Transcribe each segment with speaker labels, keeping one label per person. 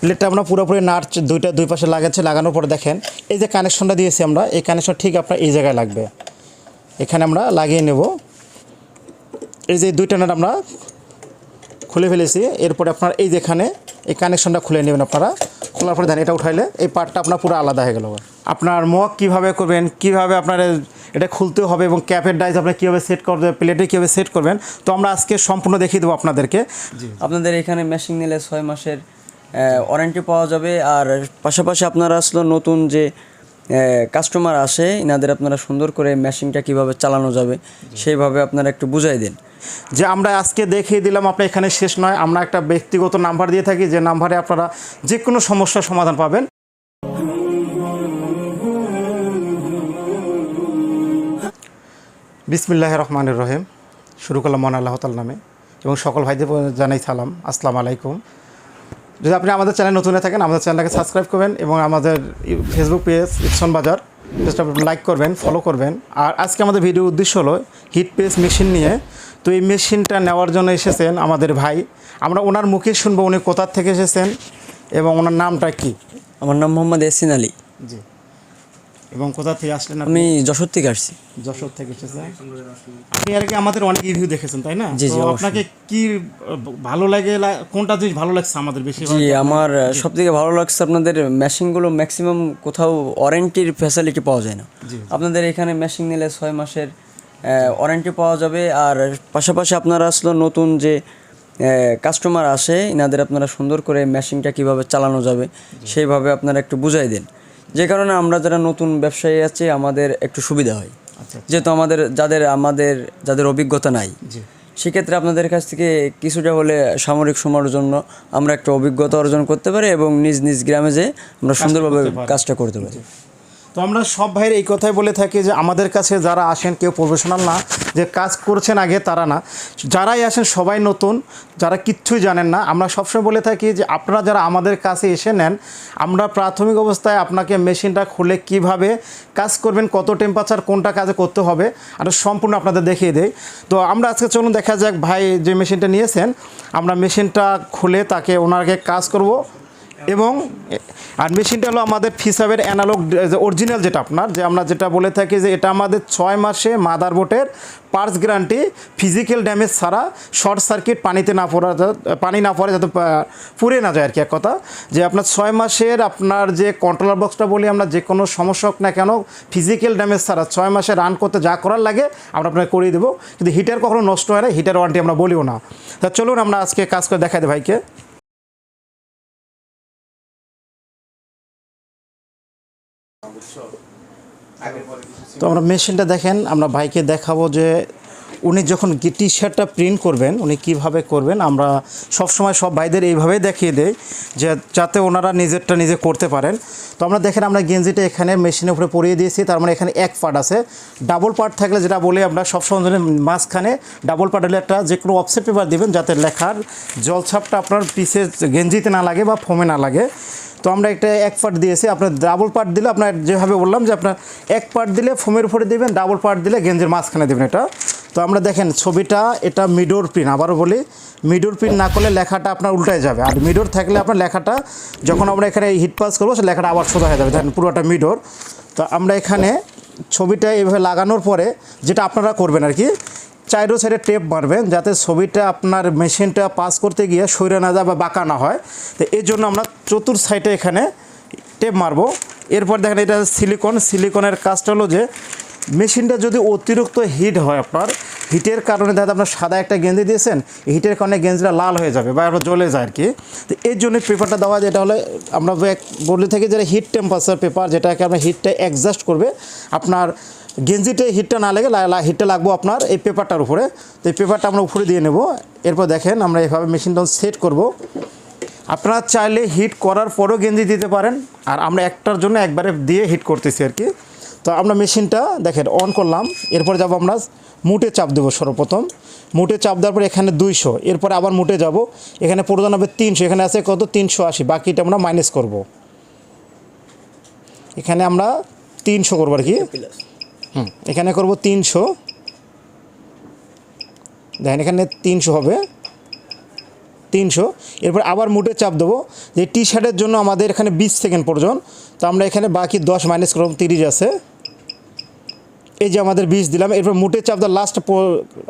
Speaker 1: প্লেটটা আমরা পুরোপুরি নাট দুই পাশে লাগাচ্ছি। লাগানোর পরে দেখেন এই যে কানেকশনটা দিয়েছি আমরা, এই কানেকশন ঠিক আপনার এই জায়গায় লাগবে। এখানে আমরা লাগিয়ে নেব। এই যে দুইটা নাট আমরা খুলে ফেলেছি। এরপরে আপনার এই যেখানে এই কানেকশনটা খুলে নেবেন আপনারা। খোলার পরে দেন এটা উঠাইলে এই পার্টটা আপনার পুরো আলাদা হয়ে গেল। আপনার মগ কীভাবে করবেন, কীভাবে আপনার এটা খুলতে হবে এবং ক্যাপের ডাইস আপনার কীভাবে সেট করবেন, প্লেটে কীভাবে সেট করবেন, তো আমরা আজকে সম্পূর্ণ দেখিয়ে দেবো আপনাদেরকে।
Speaker 2: আপনাদের এখানে মেশিন নিলে 6 মাসের ওয়ারেন্টি পাওয়া যাবে। আর পাশাপাশি আপনারা আসলে নতুন যে কাস্টমার আসে এনাদের আপনারা সুন্দর করে মেশিনটা কীভাবে চালানো যাবে সেইভাবে আপনারা একটু বুঝাই দেন।
Speaker 1: যে আমরা আজকে দেখিয়ে দিলাম, আপনার এখানে শেষ নয়। আমরা একটা ব্যক্তিগত নাম্বার দিয়ে থাকি, যে নাম্বারে আপনারা যে কোনো সমস্যার সমাধান পাবেন। বিসমিল্লাহির রহমানির রহিম। শুরু করলাম মহান আল্লাহ তাআলার নামে এবং সকল ভাইদের জানাই সালাম, আসসালামু আলাইকুম। যদি আপনি আমাদের চ্যানেল নতুন হয়ে থাকেন, আমাদের চ্যানেলটাকে সাবস্ক্রাইব করবেন এবং আমাদের ফেসবুক পেজ ইপসন বাজার পেজটা লাইক করবেন, ফলো করবেন। আর আজকে আমাদের ভিডিওর উদ্দেশ্য হলো হিট প্রেস মেশিন নিয়ে। তো এই মেশিনটা নেওয়ার জন্য এসেছেন আমাদের ভাই। আমরা ওনার মুখে শুনবো উনি কোথা থেকে এসেছেন এবং ওনার নামটা কি।
Speaker 2: আমার নাম মোহাম্মদ ইয়াসিন আলী।
Speaker 1: জি। এবং কোথা থেকে আসলেন?
Speaker 2: আমি যশোর থেকে আসছি।
Speaker 1: যশোর থেকে এসেছেন আপনি? আর কি আমাদের অনেক রিভিউ দেখেছেন তাই না?
Speaker 2: জি জি।
Speaker 1: আপনাকে কি ভালো লাগে, কোনটা জিনিস ভালো লাগছে আমাদের বেশি?
Speaker 2: জি, আমার সবথেকে ভালো লাগছে আপনাদের মেশিনগুলো ম্যাক্সিমাম কোথাও ওয়ারেন্টির ফ্যাসিলিটি পাওয়া যায় না। আপনাদের এখানে মেশিন নিলে 6 মাসের ওয়ারেন্টি পাওয়া যাবে। আর পাশাপাশি আপনারা আসলে নতুন যে কাস্টমার আসে এনাদের আপনারা সুন্দর করে মেশিনটা কীভাবে চালানো যাবে সেইভাবে আপনারা একটু বুঝাই দেন। যে কারণে আমরা যারা নতুন ব্যবসায়ী আছে আমাদের একটু সুবিধা হয়। যেহেতু যাদের অভিজ্ঞতা নাই, সেক্ষেত্রে আপনাদের কাছ থেকে কিছুটা হলে সামরিক সময়ের জন্য আমরা একটা অভিজ্ঞতা অর্জন করতে পারি এবং নিজ নিজ গ্রামে যে আমরা সুন্দরভাবে কাজটা করতে পারি।
Speaker 1: তো আমরা সব ভাইয়ের এই কথাই বলে থাকি যে আমাদের কাছে যারা আসেন কেউ প্রফেশনাল না, যে কাজ করছেন আগে তারা না, যারাই আসেন সবাই নতুন, যারা কিচ্ছুই জানেন না। আমরা সবসময় বলে থাকি যে আপনারা যারা আমাদের কাছে এসে নেন, আমরা প্রাথমিক অবস্থায় আপনাকে মেশিনটা খুলে কিভাবে কাজ করবেন, কত টেম্পারেচার কোনটা কাজে করতে হবে আর সম্পূর্ণ আপনাদের দেখিয়ে দেই। তো আমরা আজকে চলুন দেখা যাক ভাই যে মেশিনটা নিয়েছেন, আমরা মেশিনটা খুলে তাকে ওনাকে কাজ করব। এবং আর মেশিনটা হলো আমাদের ফিসাবের অ্যানালগ অরিজিনাল, যেটা আপনার যে আমরা যেটা বলে থাকি যে এটা আমাদের 6 মাসে মাদারবোর্ডের পার্টস গ্যারান্টি, ফিজিক্যাল ড্যামেজ ছাড়া, শর্ট সার্কিট পানি না পড়ে যাতে পুড়ে না যায় আর কি। এক কথা যে আপনার 6 মাসের আপনার যে কন্ট্রোলার বক্সটা বলি আমরা, যে কোনো সমস্যা হোক না কেন ফিজিক্যাল ড্যামেজ ছাড়া 6 মাসে রান করতে যা করার লাগে আমরা আপনাকে করিয়ে দেবো। কিন্তু হিটার কখনো নষ্ট হয় না, হিটার ওয়ারেন্টি আমরা বলিও না। তা চলুন আমরা আজকে কাজ করে দেখাই দিই ভাইকে। তো আমরা মেশিনটা দেখেন, আমরা ভাইকে দেখাবো যে উনি যখন টি শার্টটা প্রিন্ট করবেন উনি কিভাবে করবেন। আমরা সবসময় সব ভাইদের এইভাবেই দেখিয়ে দেই যে যাতে ওনারা নিজেরটা নিজে করতে পারেন। তো আমরা দেখেন আমরা গেঞ্জিটা এখানে মেশিনের উপরে পরিয়ে দিয়েছি। তার মানে এখানে এক পার্ট আছে। ডাবল পার্ট থাকলে যেটা বলি আমরা সবসময় মাঝখানে ডাবল পার্ট হলে একটা যে কোনো অফসেট পেপার দেবেন যাতে লেখার জলছাপটা আপনার পিসে গেঞ্জিতে না লাগে বা ফোমে না লাগে। তো আমরা একটা এক পার্ট দিয়েছি। আপনার ডাবল পার্ট দিলে আপনার যেভাবে বললাম যে আপনার এক পার্ট দিলে ফোমের উপরে দেবেন, ডাবল পার্ট দিলে গেঞ্জের মাঝখানে দেবেন এটা। তো আমরা দেখেন ছবিটা এটা মিডোর প্রিন্ট, আবারও বলি মিডোর প্রিন্ট না করলে লেখাটা আপনার উল্টায় যাবে। আর মিডোর থাকলে আপনার লেখাটা যখন আমরা এখানে হিট পাস করবো সে লেখাটা আবার সোজা হয়ে যাবে, দেখেন পুরোটা মিডোর। তো আমরা এখানে ছবিটা এইভাবে লাগানোর পরে যেটা আপনারা করবেন আর কি, চাইরো সাইডে টেপ মারবেন যাতে ছবিটা আপনার মেশিনটা পাস করতে গিয়ে সইরে না যায় বা বাঁকা না হয়। তো এই জন্য আমরা চতুর্থ সাইডে এখানে টেপ মারবো। এরপর দেখেন এটা সিলিকনের কাজটা হলো যে মেশিনটা যদি অতিরিক্ত হিট হয়, আপনার হিটের কারণে দেখা আপনার সাদা একটা গেঞ্জি দিয়েছেন, হিটের কারণে গেঞ্জিটা লাল হয়ে যাবে বা আপনার জ্বলে যায় আর কি। তো এই জন্য পেপারটা দেওয়া, যেটা হলে আমরা বলে থাকি যেটা হিট টেম্পারেচার পেপার, যেটাকে আপনার হিটটা অ্যাডজাস্ট করবে। আপনার গেঞ্জিতে হিটটা না লেগে হিটটা লাগবো আপনার এই পেপারটার উপরে। তো এই পেপারটা আমরা উপরে দিয়ে নেব। এরপর দেখেন আমরা এভাবে মেশিনটা সেট করব। আপনারা চাইলে হিট করার পরেও গেঞ্জি দিতে পারেন, আর আমরা একটার জন্য একবারে দিয়ে হিট করতেছি আর কি। তো আমরা মেশিনটা দেখেন অন করলাম। এরপর যাব আমরা মুটে চাপ দেবো। সর্বপ্রথম মুটে চাপ দেওয়ার পর এখানে 200, এরপরে আবার মুটে যাব, এখানে প্রয়োজন হবে 300, এখানে আছে কত 380, বাকিটা আমরা মাইনাস করব। এখানে আমরা 300 করবো আর কি। এখানে করব 300, দেখেন এখানে 300 হবে। 300। এরপর আবার মুটে চাপ দেবো যে টি শার্টের জন্য আমাদের এখানে 20 সেকেন্ড প্রয়োজন। তো আমরা এখানে বাকি 10 মাইনাস করব, 30 আছে। এই যে আমাদের 20 দিলাম। এরপর মুটে চাপ দেওয়ার লাস্ট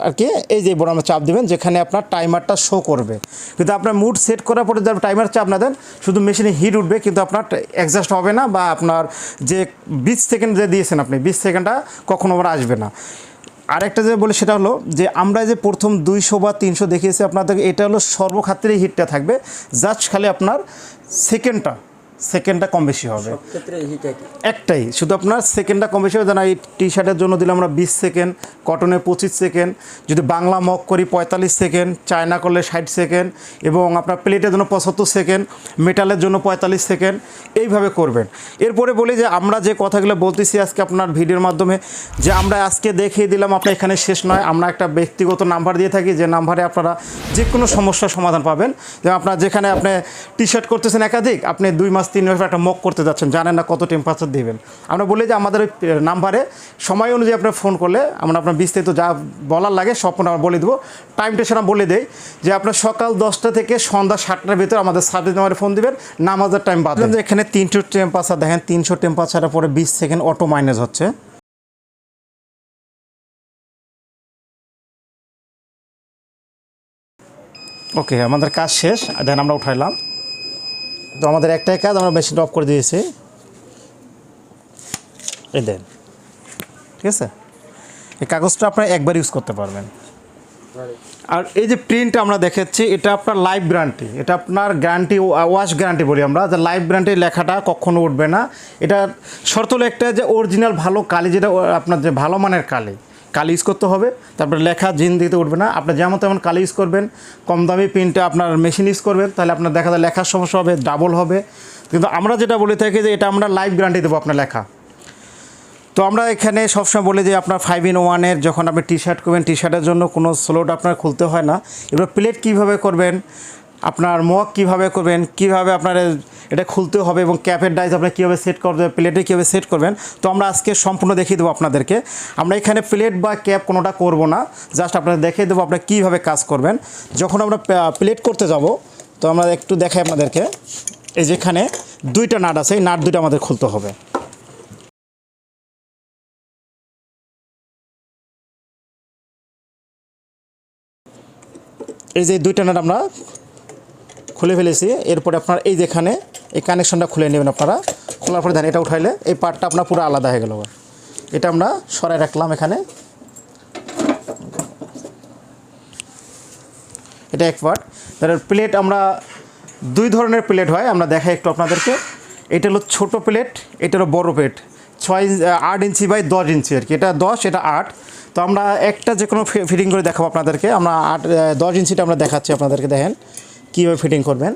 Speaker 1: আর কি এই যে বড় আমরা চাপ দেবেন যেখানে আপনার টাইমারটা শো করবে। কিন্তু আপনার মুড সেট করার পরে যদি টাইমার চাপ না দেন শুধু মেশিনে হিট উঠবে, কিন্তু আপনার অ্যাডজাস্ট হবে না, বা আপনার যে 20 সেকেন্ড যে দিয়েছেন আপনি 20 সেকেন্ডটা কখনো আবার আসবে না। আরেকটা যে বলি সেটা হলো যে আমরা যে প্রথম 200 বা 300 দেখিয়েছি আপনাদের, এটা হলো সর্বক্ষেত্রেই হিটটা থাকবে, জাস্ট খালি আপনার সেকেন্ডটা কম বেশি হবে, একটাই শুধু আপনার সেকেন্ডটা কম বেশি হবে। যেন এই টি শার্টের জন্য দিলাম আমরা 20 সেকেন্ড, কটনে 25 সেকেন্ড, যদি বাংলা মগ করি 45 সেকেন্ড, চায়না করলে 60 সেকেন্ড, এবং আপনার প্লেটের জন্য 75 সেকেন্ড, মেটালের জন্য 45 সেকেন্ড, এইভাবে করবেন। এরপরে বলি যে আমরা যে কথাগুলো বলতেছি আজকে আপনার ভিডিওর মাধ্যমে, যে আমরা আজকে দেখিয়ে দিলাম, আপনার এখানে শেষ নয়। আমরা একটা ব্যক্তিগত নাম্বার দিয়ে থাকি, যে নাম্বারে আপনারা যে কোনো সমস্যার সমাধান পাবেন। যেমন আপনার যেখানে আপনি টি শার্ট করতেছেন একাধিক, আপনি 2 মাস 3 মাস একটা মক করতে যাচ্ছেন, জানেন না কত টেম্পারেচার দেবেন, আমরা বলি যে আমাদের ওই নাম্বারে সময় অনুযায়ী আপনার ফোন করলে আমরা আপনার বিস্তারিত যা বলার লাগে সব আমরা বলে দেবো। টাইমটা সেটা বলে দেই যে আপনার সকাল 10টা থেকে সন্ধ্যা 7টার ভিতরে আমাদের সার্ভিস নাম্বারে ফোন দিবেন, নামাজের টাইম বাদ। যে এখানে 300 টেম্পারেচার দেখেন, 300 টেম্পারেচারের পরে 20 সেকেন্ড অটো মাইনাস হচ্ছে। ওকে, আমাদের কাজ শেষ, দেন আমরা উঠাইলাম। তো আমাদের একটাই কাজ, আমরা মেশিনটা অফ করে দিয়েছি, এই দেন, ঠিক আছে। এই কাগজটা আপনারা একবার ইউজ করতে পারবেন। আর এই যে প্রিন্ট আমরা দেখাচ্ছি, এটা আপনার লাইফ গ্যারান্টি, এটা আপনার গ্যারান্টি, ওয়াশ গ্যারান্টি বলি আমরা, যে লাইফ গ্যারান্টি লেখাটা কখনো উঠবে না। এটা শর্ত হলো একটা, যে অরিজিনাল ভালো কালি, যেটা আপনার যে ভালো মানের কালি ইউজ করতে হবে। তারপরে লেখা জিন দিতে উঠবে না। আপনি যেমন তেমন কালি ইউজ করবেন, কম দামি প্রিন্টে আপনার মেশিন ইউজ করবেন, তাহলে আপনার দেখা যায় লেখার সমস্যা হবে, ডাবল হবে। কিন্তু আমরা যেটা বলে থাকি যে এটা আমরা লাইফ গ্যারান্টি দেবো আপনার লেখা। তো আমরা এখানে সবসময় বলি যে আপনার 5-in-1 যখন আপনি টি শার্ট করবেন, টি শার্টের জন্য কোনো স্লোট আপনার খুলতে হয় না। এবার প্লেট কীভাবে করবেন, আপনার মগ কীভাবে করবেন, কীভাবে আপনার এটা খুলতে হবে, এবং ক্যাপের ডাইস আপনি কীভাবে সেট করবেন, প্লেটে কীভাবে সেট করবেন, তো আমরা আজকে সম্পূর্ণ দেখিয়ে দেবো আপনাদেরকে। আমরা এখানে প্লেট বা ক্যাপ কোনোটা করব না, জাস্ট আপনাদের দেখিয়ে দেবো আপনারা কীভাবে কাজ করবেন। যখন আমরা প্লেট করতে যাব, তো আমরা একটু দেখাই আপনাদেরকে। এই যেখানে 2টা নাট আছে, এই নাট 2টা আমাদের খুলতে হবে। এই যে 2টা নাট আমরা খুলে ফেলেছি। এরপরে আপনার এই যেখানে এই কানেকশনটা খুলে নেবেন আপনারা। খোলার পরে ধান এটা উঠাইলে এই পার্টটা আপনার পুরো আলাদা হয়ে গেল। এটা আমরা সরাই রাখলাম এখানে। এটা এক পার্ট। তার প্লেট আমরা 2 ধরনের প্লেট হয়, আমরা দেখাই একটু আপনাদেরকে। এটা হলো ছোট প্লেট, এটা হলো বড় প্লেট, 8 ইঞ্চি বাই 10 ইঞ্চি আর কি। এটা 10, এটা 8। তো আমরা একটা যে কোনো ফিটিং করে দেখাবো আপনাদেরকে। আমরা 10 ইঞ্চিটা আমরা দেখাচ্ছি আপনাদেরকে, দেখেন কীভাবে ফিটিং করবেন।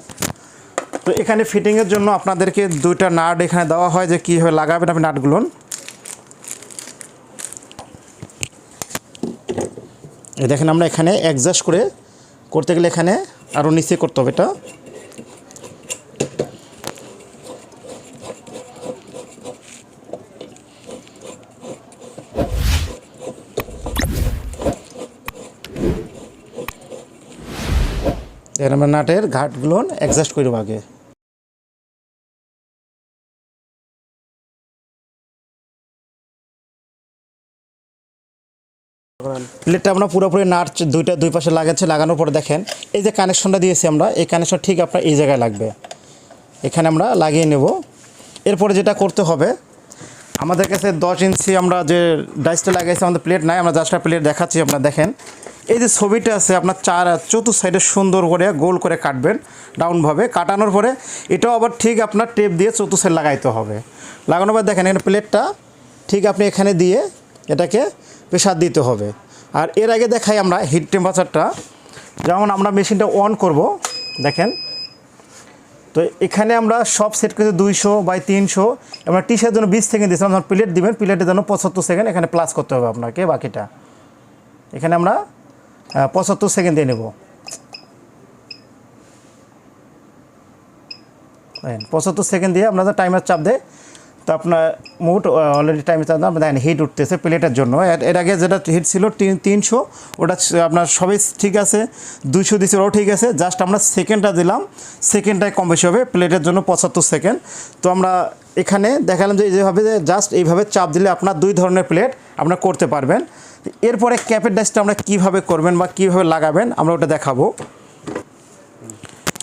Speaker 1: তো এখানে ফিটিংয়ের জন্য আপনাদেরকে 2টা নাট এখানে দেওয়া হয়, যে কীভাবে লাগাবেন আপনি নাটগুলো। এই দেখেন আমরা এখানে অ্যাডজাস্ট করতে গেলে এখানে আরও নিচে করতে হবে এটা। এখানে আমরা নাটের ঘাটগুলো অ্যাডজাস্ট করব আগে। প্লেটটা আমরা পুরোপুরি নাট 2টা 2 পাশে লাগানোর পরে দেখেন এই যে কানেকশনটা দিয়েছি আমরা, এই কানেকশন ঠিক আপনার এই জায়গায় লাগবে, এখানে আমরা লাগিয়ে নেব। এরপরে যেটা করতে হবে, আমাদের কাছে 10 ইঞ্চি আমরা যে ডাইসটা লাগাইছি, আমাদের প্লেট নাই, আমরা জাস্ট প্লেট দেখাচ্ছি। আপনারা দেখেন এই যে ছবিটা আছে, আপনার চতুর্থ সাইডে সুন্দর করে গোল করে কাটবেন ডাউনভাবে। কাটানোর পরে এটাও আবার ঠিক আপনার টেপ দিয়ে চতুর্থ সাইড লাগাইতে হবে। লাগানোর পর দেখেন এখানে প্লেটটা ঠিক আপনি এখানে দিয়ে এটাকে প্রেসার দিতে হবে। আর এর আগে দেখাই আমরা হিট টেম্পারেচারটা, যেমন আমরা মেশিনটা অন করব, দেখেন। তো এখানে আমরা সব সেট করেছি 200 বাই 300। আমরা টি শার্টের জন্য 20 সেকেন্ড দিয়েছিলাম, যখন প্লেট দিবেন প্লেটের জন্য 75 সেকেন্ড এখানে প্লাস করতে হবে আপনাকে। বাকিটা এখানে আমরা 75 সেকেন্ড দিয়ে নেব। 75 সেকেন্ড দিয়ে আপনাদের টাইমার চাপ দেয় তো আপনার মোট অলরেডি টাইম দেখেন হিট উঠতেছে প্লেটের জন্য। এর আগে যেটা হিট ছিল 300, ওটা আপনার সবই ঠিক আছে। 200 দিচ্ছে, ওটাও ঠিক আছে। জাস্ট আমরা সেকেন্ডটা দিলাম, সেকেন্ডটায় কম বেশি হবে। প্লেটের জন্য 75 সেকেন্ড। তো আমরা এখানে দেখালাম যে যেভাবে জাস্ট এইভাবে চাপ দিলে আপনার 2 ধরনের প্লেট আপনারা করতে পারবেন। এরপরে ক্যাপের ডাইসটা আমরা কীভাবে করবেন বা কীভাবে লাগাবেন আমরা ওটা দেখাবো।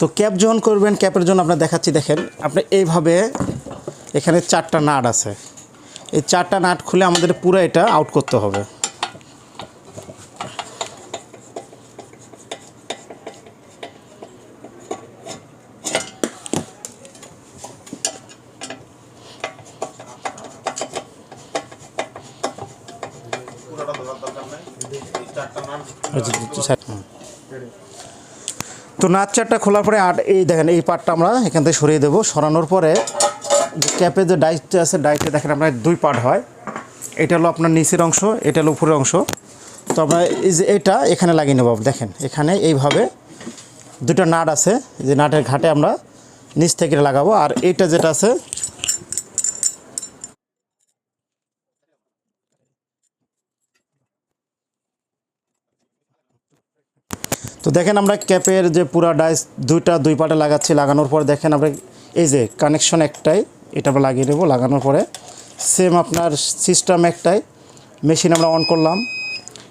Speaker 1: তো ক্যাপ যখন করবেন, ক্যাপের জন্য আপনার দেখাচ্ছি। দেখেন আপনি এইভাবে এখানে 4টা নাট আছে, এই 4টা নাট খুলে আমাদের পুরো এটা আউট করতে হবে। তো নাট 4টা খোলার পরে এই দেখেন এই পার্টটা আমরা এখান থেকে সরিয়ে দেবো। সরানোর পরে ক্যাপের যে ডাইসটা আছে, ডাইসটা দেখেন আপনার 2 পার্ট হয়। এটা হলো আপনার নিচের অংশ, এটা হলো উপরের অংশ। তো আমরা এই যে এটা এখানে লাগিয়ে নেব। দেখেন এখানে এইভাবে 2টা নাট আছে, যে নাটের ঘাটে আমরা নিচ থেকে লাগাবো। আর এইটা যেটা আছে তো দেখেন আমরা ক্যাপের যে পুরা ডাইস 2 পার্টে লাগাচ্ছি। লাগানোর পর দেখেন আমরা এই যে কানেকশন একটাই, এটা আমরা লাগিয়ে দেবো। লাগানোর পরে সেম আপনার সিস্টেম একটাই, মেশিন আমরা অন করলাম।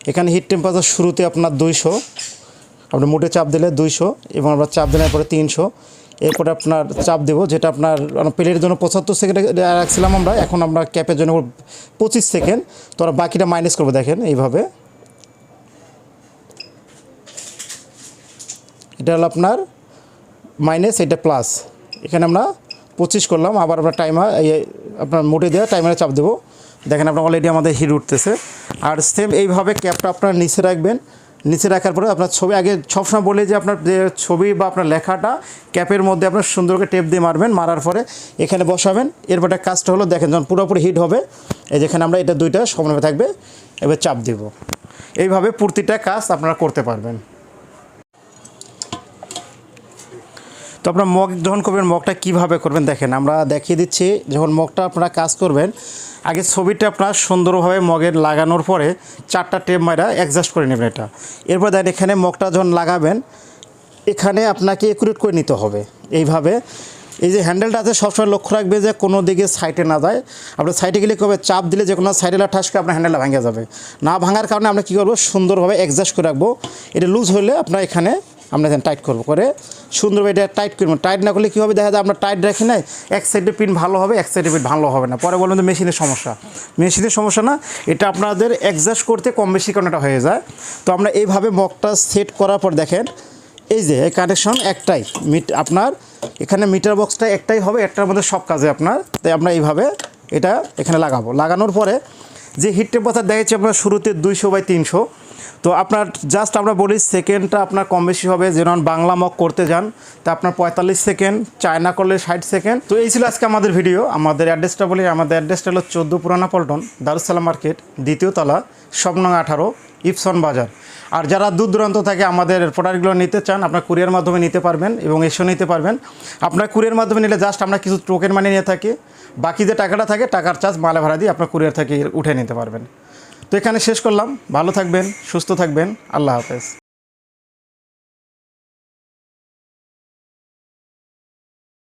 Speaker 1: এখানে হিট টেম্পারেচার শুরুতে আপনার 200, আপনি মোটে চাপ দিলে 200 এবং আমরা চাপ দেওয়ার পরে 300। এরপরে আপনার চাপ দেবো, যেটা আপনার প্লেটের জন্য 75 সেকেন্ড রাখছিলাম আমরা, এখন আমরা ক্যাপের জন্য 25 সেকেন্ড। তো আমরা বাকিটা মাইনাস করবো। দেখেন এইভাবে, এটা হলো আপনার মাইনাস, এটা প্লাস। এখানে আমরা 25 করলাম। আবার আমরা টাইমার আপনার মোটে দেওয়া টাইমারে চাপ দেবো। দেখেন আপনার অলরেডি আমাদের হিট উঠতেছে। আর সেম এইভাবে ক্যাপটা আপনার নিচে রাখবেন। নিচে রাখার পরে আপনার ছবি, আগে সবসময় বলে যে আপনার যে ছবি বা আপনার লেখাটা ক্যাপের মধ্যে আপনার সুন্দর করে টেপ দিয়ে মারবেন। মারার পরে এখানে বসাবেন। এরপরে কাজটা হলো দেখেন যখন পুরোপুরি হিট হবে, এই যেখানে আমরা এটা 2টা সমানভাবে থাকবে, এবার চাপ দেব। এইভাবে প্রতিটা কাজ আপনারা করতে পারবেন। তো আপনার মগ যখন করবেন, মগটা কীভাবে করবেন দেখেন আমরা দেখিয়ে দিচ্ছি। যখন মগটা আপনারা কাজ করবেন, আগে ছবিটা আপনার সুন্দরভাবে মগের লাগানোর পরে 4টা টেপ মারা অ্যাডজাস্ট করে নেবেন এটা। এরপর দেখেন এখানে মগটা যখন লাগাবেন, এখানে আপনাকে একুরেট করে নিতে হবে। এইভাবে এই যে হ্যান্ডেলটা আছে সবসময় লক্ষ্য রাখবে যে কোনো দিকে সাইডে না যায়। আপনার সাইডে গেলে কবে চাপ দিলে যে কোনো সাইডে ঠাসকে আপনার হ্যান্ডেলটা ভেঙে যাবে। না ভাঙার কারণে আমরা কী করবো, সুন্দরভাবে অ্যাডজাস্ট করে রাখবো। এটা লুজ হলে আপনার এখানে আমরা টাইট করবো, করে সুন্দরভাবে এটা টাইট করবো। টাইট না করলে কী হবে, দেখা যায় আমরা টাইট রাখি নাই, এক সাইডে পিন ভালো হবে, এক সাইডে পিন ভালো হবে না। পরে বলবেন যে মেশিনের সমস্যা। মেশিনের সমস্যা না, এটা আপনাদের অ্যাডজাস্ট করতে কম বেশি কারণটা হয়ে যায়। তো আমরা এইভাবে মগটা সেট করার পর দেখেন এই যে এই কানেকশন একটাই, আপনার এখানে মিটার বক্সটা একটাই হবে, একটার মধ্যে সব কাজে আপনার। তাই আমরা এইভাবে এটা এখানে লাগাবো। লাগানোর পরে যে হিট টেম্পারেচার দেখাচ্ছি আপনার শুরুতে 200/300। তো আপনার জাস্ট আমরা বলি সেকেন্ডটা আপনার কম বেশি হবে। যেমন বাংলা মগ করতে যান তা আপনার 45 সেকেন্ড, চায়না করলে 60 সেকেন্ড। তো এই ছিল আজকে আমাদের ভিডিও। আমাদের অ্যাড্রেসটা বলি, আমাদের অ্যাড্রেসটা হলো 14 পুরানা পল্টন, দারুসালাম মার্কেট, 2য় তলা, শপ নং 18, ইপসন বাজার। আর যারা দূর দূরান্ত থেকে আমাদের প্রোডাক্টগুলো নিতে চান, আপনার কুরিয়ার মাধ্যমে নিতে পারবেন এবং এসেও নিতে পারবেন। আপনার কুরিয়ার মাধ্যমে নিলে জাস্ট আমরা কিছু টোকেন মানি নিয়ে থাকি, বাকি যে টাকাটা থাকে টাকার চার্জ মালে ভাড়া দিয়ে আপনার কুরিয়ার থেকে উঠে নিতে পারবেন। তো এখানে শেষ করলাম। ভালো থাকবেন, সুস্থ থাকবেন, আল্লাহ হাফেজ।